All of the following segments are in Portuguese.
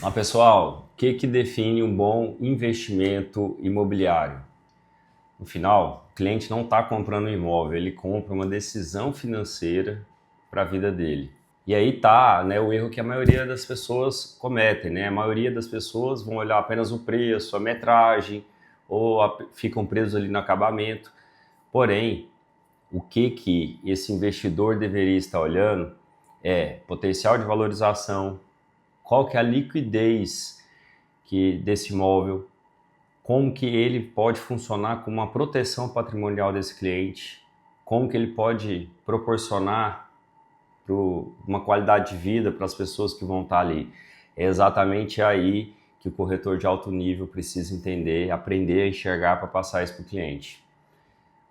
Olá pessoal, o que define um bom investimento imobiliário? No final, o cliente não está comprando um imóvel, ele compra uma decisão financeira para a vida dele. E aí tá, né, o erro que a maioria das pessoas cometem, né? A maioria das pessoas vão olhar apenas o preço, a metragem, ou ficam presos ali no acabamento. Porém, o que esse investidor deveria estar olhando é potencial de valorização, qual que é a liquidez desse imóvel, como que ele pode funcionar como uma proteção patrimonial desse cliente, como que ele pode proporcionar uma qualidade de vida para as pessoas que vão estar ali. É exatamente aí que o corretor de alto nível precisa entender, aprender a enxergar para passar isso para o cliente.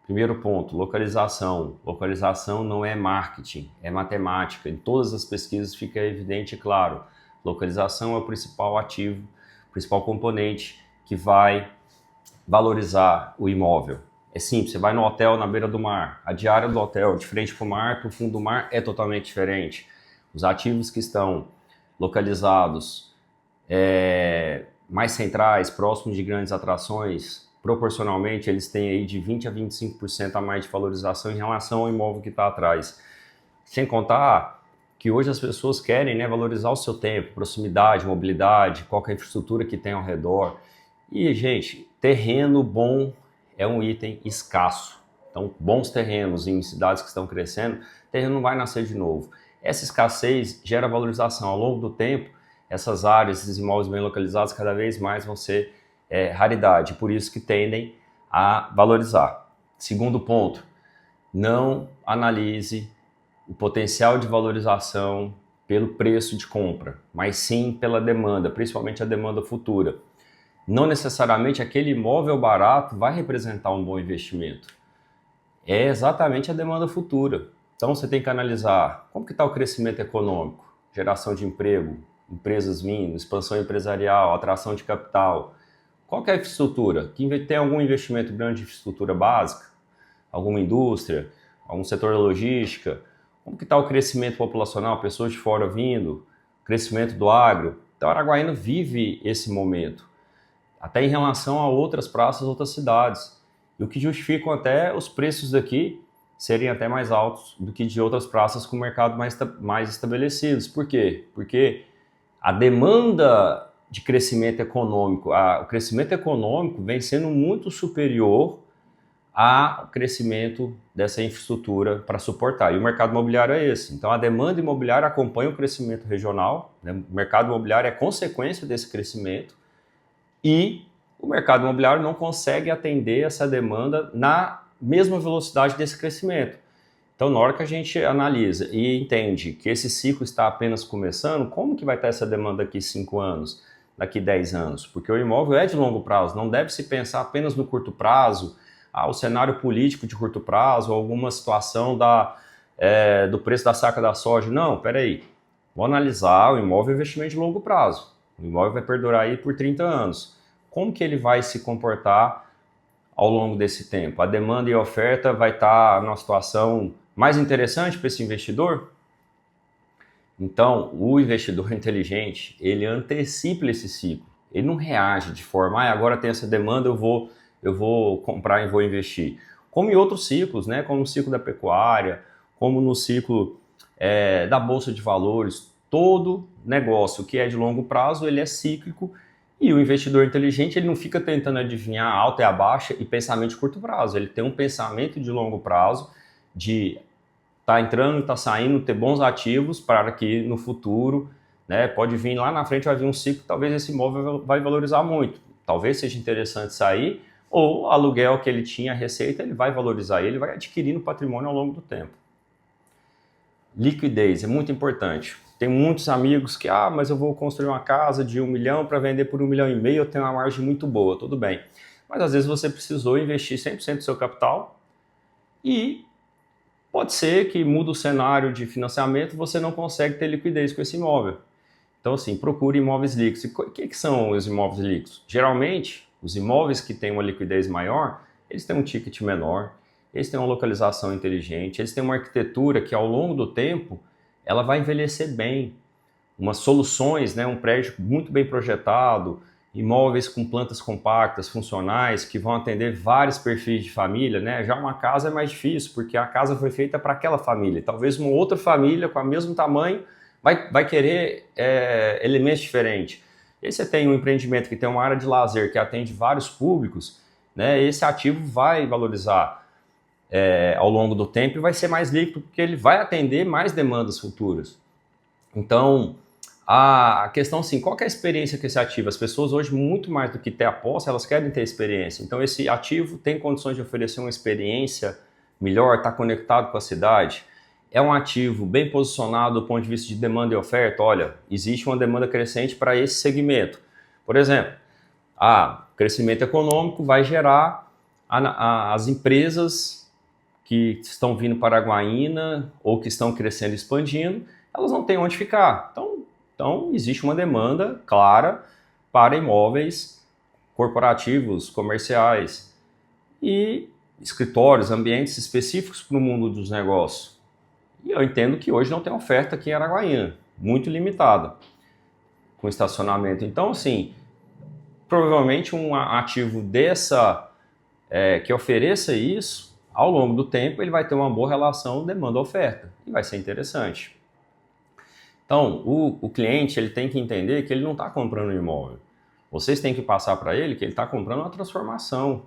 Primeiro ponto, localização. Localização não é marketing, é matemática. Em todas as pesquisas fica evidente e claro. Localização é o principal ativo, o principal componente que vai valorizar o imóvel. É simples, você vai no hotel na beira do mar, a diária do hotel de frente para o mar, para o fundo do mar é totalmente diferente. Os ativos que estão localizados mais centrais, próximos de grandes atrações, proporcionalmente eles têm aí de 20 a 25% a mais de valorização em relação ao imóvel que está atrás. Sem contar que hoje as pessoas querem, né, valorizar o seu tempo, proximidade, mobilidade, qual que é a infraestrutura que tem ao redor. E, gente, terreno bom é um item escasso. Então, bons terrenos em cidades que estão crescendo, terreno não vai nascer de novo. Essa escassez gera valorização. Ao longo do tempo, essas áreas, esses imóveis bem localizados, cada vez mais vão ser raridade. Por isso que tendem a valorizar. Segundo ponto, não analise o potencial de valorização pelo preço de compra, mas sim pela demanda, principalmente a demanda futura. Não necessariamente aquele imóvel barato vai representar um bom investimento. É exatamente a demanda futura. Então você tem que analisar como que está o crescimento econômico, geração de emprego, empresas vindo, expansão empresarial, atração de capital. Qual que é a infraestrutura? Tem algum investimento grande de infraestrutura básica? Alguma indústria? Algum setor da logística? Como que está o crescimento populacional, pessoas de fora vindo, crescimento do agro? Então, Araguaína vive esse momento, até em relação a outras praças, outras cidades, e o que justificam até os preços daqui serem até mais altos do que de outras praças com mercado mais estabelecidos. Por quê? Porque a demanda de crescimento econômico, o crescimento econômico vem sendo muito superior ao crescimento dessa infraestrutura para suportar. E o mercado imobiliário é esse. Então, a demanda imobiliária acompanha o crescimento regional, né? O mercado imobiliário é consequência desse crescimento e o mercado imobiliário não consegue atender essa demanda na mesma velocidade desse crescimento. Então, na hora que a gente analisa e entende que esse ciclo está apenas começando, como que vai estar essa demanda daqui 5 anos, daqui 10 anos? Porque o imóvel é de longo prazo, não deve se pensar apenas no curto prazo, o cenário político de curto prazo, alguma situação do preço da saca da soja. Não, peraí. Vou analisar o imóvel investimento de longo prazo. O imóvel vai perdurar aí por 30 anos. Como que ele vai se comportar ao longo desse tempo? A demanda e a oferta vai estar numa situação mais interessante para esse investidor? Então, o investidor inteligente, ele antecipa esse ciclo. Ele não reage de forma, agora tem essa demanda, eu vou comprar e vou investir. Como em outros ciclos, né? Como no ciclo da pecuária, como no ciclo da Bolsa de Valores. Todo negócio que é de longo prazo, ele é cíclico e o investidor inteligente, ele não fica tentando adivinhar a alta e a baixa e pensamento de curto prazo. Ele tem um pensamento de longo prazo, de tá entrando, tá saindo, ter bons ativos para que no futuro, né, pode vir lá na frente, vai vir um ciclo, talvez esse imóvel vai valorizar muito. Talvez seja interessante sair, ou o aluguel que ele tinha, a receita, ele vai valorizar, ele vai adquirindo patrimônio ao longo do tempo. Liquidez é muito importante. Tem muitos amigos que, mas eu vou construir uma casa de 1 milhão para vender por 1,5 milhão, eu tenho uma margem muito boa, tudo bem. Mas às vezes você precisou investir 100% do seu capital e pode ser que muda o cenário de financiamento, você não consegue ter liquidez com esse imóvel. Então, assim, procure imóveis líquidos. E o que são os imóveis líquidos? Geralmente, os imóveis que têm uma liquidez maior, eles têm um ticket menor, eles têm uma localização inteligente, eles têm uma arquitetura que, ao longo do tempo, ela vai envelhecer bem. umas soluções, né, um prédio muito bem projetado, imóveis com plantas compactas, funcionais, que vão atender vários perfis de família, né? Já uma casa é mais difícil, porque a casa foi feita para aquela família. Talvez uma outra família com o mesmo tamanho vai querer elementos diferentes. E aí você tem um empreendimento que tem uma área de lazer que atende vários públicos, né? Esse ativo vai valorizar ao longo do tempo e vai ser mais líquido, porque ele vai atender mais demandas futuras. Então, a questão assim, qual que é a experiência que esse ativo? As pessoas hoje, muito mais do que ter a posse, elas querem ter experiência. Então, esse ativo tem condições de oferecer uma experiência melhor, está conectado com a cidade. É um ativo bem posicionado do ponto de vista de demanda e oferta. Olha, existe uma demanda crescente para esse segmento. Por exemplo, crescimento econômico vai gerar as empresas que estão vindo para Araguaína ou que estão crescendo e expandindo, elas não têm onde ficar. Então, existe uma demanda clara para imóveis corporativos, comerciais e escritórios, ambientes específicos para o mundo dos negócios. E eu entendo que hoje não tem oferta aqui em Araguaína, muito limitada, com estacionamento. Então, assim, provavelmente um ativo que ofereça isso, ao longo do tempo, ele vai ter uma boa relação demanda-oferta e vai ser interessante. Então, o cliente ele tem que entender que ele não está comprando um imóvel. Vocês têm que passar para ele que ele está comprando uma transformação,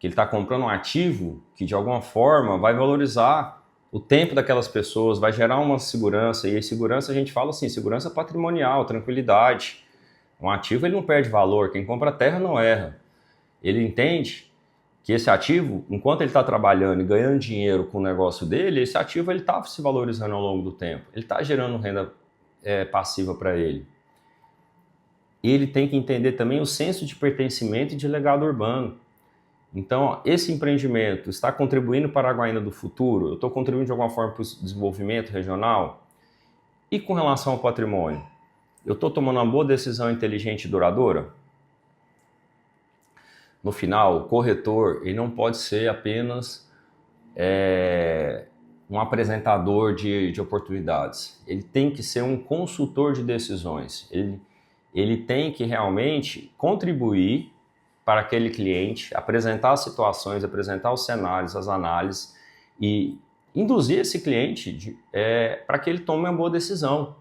que ele está comprando um ativo que, de alguma forma, vai valorizar o tempo daquelas pessoas, vai gerar uma segurança. E a segurança, a gente fala assim, segurança patrimonial, tranquilidade. Um ativo ele não perde valor, quem compra terra não erra. Ele entende que esse ativo, enquanto ele está trabalhando e ganhando dinheiro com o negócio dele, esse ativo ele está se valorizando ao longo do tempo. Ele está gerando renda passiva para ele. Ele tem que entender também o senso de pertencimento e de legado urbano. Então, esse empreendimento está contribuindo para a Araguaína do futuro? Eu estou contribuindo de alguma forma para o desenvolvimento regional? E com relação ao patrimônio? Eu estou tomando uma boa decisão inteligente e duradoura? No final, o corretor ele não pode ser apenas um apresentador de oportunidades. Ele tem que ser um consultor de decisões. Ele tem que realmente contribuir para aquele cliente, apresentar as situações, apresentar os cenários, as análises e induzir esse cliente para que ele tome uma boa decisão.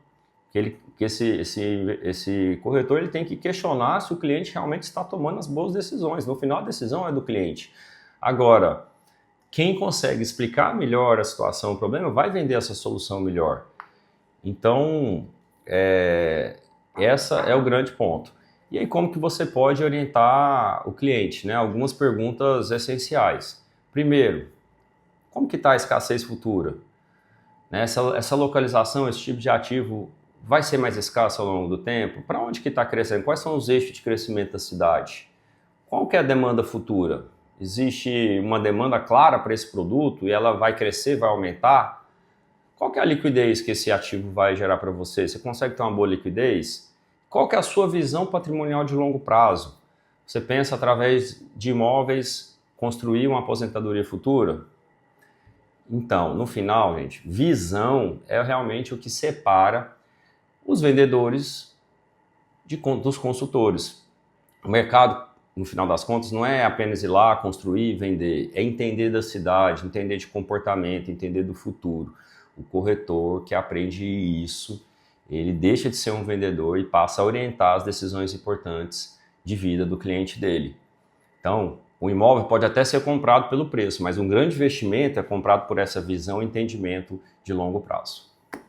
Que esse corretor ele tem que questionar se o cliente realmente está tomando as boas decisões. No final, a decisão é do cliente. Agora, quem consegue explicar melhor a situação, o problema, vai vender essa solução melhor. Então, essa é o grande ponto. E aí, como que você pode orientar o cliente? Né? Algumas perguntas essenciais. Primeiro, como que está a escassez futura? Né? Essa localização, esse tipo de ativo vai ser mais escasso ao longo do tempo? Para onde que está crescendo? Quais são os eixos de crescimento da cidade? Qual que é a demanda futura? Existe uma demanda clara para esse produto e ela vai crescer, vai aumentar? Qual que é a liquidez que esse ativo vai gerar para você? Você consegue ter uma boa liquidez? Qual que é a sua visão patrimonial de longo prazo? Você pensa através de imóveis construir uma aposentadoria futura? Então, no final, gente, visão é realmente o que separa os vendedores dos consultores. O mercado, no final das contas, não é apenas ir lá, construir, vender, é entender da cidade, entender de comportamento, entender do futuro. O corretor que aprende isso, ele deixa de ser um vendedor e passa a orientar as decisões importantes de vida do cliente dele. Então, o imóvel pode até ser comprado pelo preço, mas um grande investimento é comprado por essa visão e entendimento de longo prazo.